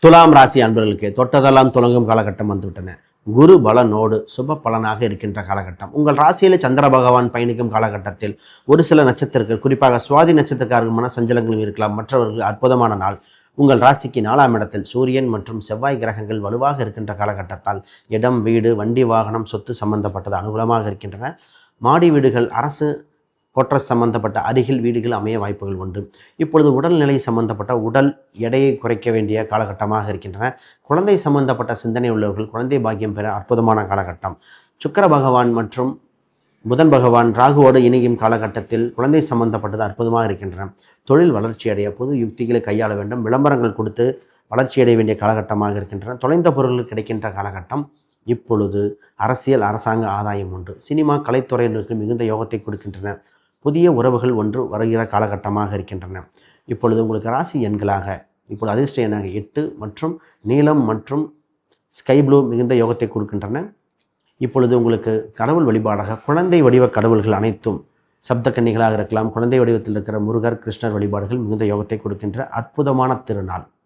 துலாம் ராசி அன்பர்களுக்கு தொட்டதெல்லாம் தொடங்கும் காலகட்டம் வந்துவிட்டன. குரு பலனோடு சுப பலனாக இருக்கின்ற காலகட்டம். உங்கள் ராசியிலே சந்திர பகவான் பயணிக்கும் காலகட்டத்தில் ஒரு சில நட்சத்திரங்கள், குறிப்பாக சுவாதி நட்சத்திரக்காரர்கள் மன சஞ்சலங்களும் இருக்கலாம். மற்றவர்கள் அற்புதமான நாள். உங்கள் ராசிக்கு 4ஆம் இடத்தில் சூரியன் மற்றும் செவ்வாய் கிரகங்கள் வலுவாக இருக்கின்ற காலகட்டத்தால் இடம், வீடு, வண்டி, வாகனம், சொத்து சம்பந்தப்பட்டது அனுகூலமாக இருக்கின்றன. மாடி வீடுகள், அரசு கோட்ரஸ் சம்பந்தப்பட்ட அருகில் வீடுகள் அமைய வாய்ப்புகள் உண்டு. இப்பொழுது உடல்நிலை சம்பந்தப்பட்ட உடல் எடையை குறைக்க வேண்டிய காலகட்டமாக இருக்கின்றன. குழந்தை சம்பந்தப்பட்ட சிந்தனை உள்ளவர்கள் குழந்தை பாக்கியம் பெற அற்புதமான காலகட்டம். சுக்கிர பகவான் மற்றும் புதன் பகவான் ராகுவோடு இணையும் காலகட்டத்தில் குழந்தை சம்பந்தப்பட்டது அற்புதமாக இருக்கின்றன. தொழில் வளர்ச்சி அடைய புது யுக்திகளை கையாள வேண்டும். விளம்பரங்கள் கொடுத்து வளர்ச்சியடைய வேண்டிய காலகட்டமாக இருக்கின்றன. தொலைந்த பொருட்கள் கிடைக்கின்ற காலகட்டம். இப்பொழுது அரசியல், அரசாங்க ஆதாயம் உண்டு. சினிமா, கலைத்துறையினருக்கு மிகுந்த யோகத்தை கொடுக்கின்றன. புதிய உறவுகள் ஒன்று வருகிற காலகட்டமாக இருக்கின்றன. இப்பொழுது உங்களுக்கு ராசி எண்களாக இப்பொழுது அதிர்ஷ்ட எண்ணாக 8 மற்றும் நீலம் மற்றும் ஸ்கை ப்ளூ மிகுந்த யோகத்தை கொடுக்கின்றன. இப்பொழுது உங்களுக்கு கடவுள் வழிபாடாக குழந்தை வடிவ கடவுள்கள் அனைத்தும் சப்த கன்னிகளாக இருக்கலாம். குழந்தை வடிவத்தில் இருக்கிற முருகர், கிருஷ்ணர் வழிபாடுகள் மிகுந்த யோகத்தை கொடுக்கின்ற அற்புதமான திருநாள்.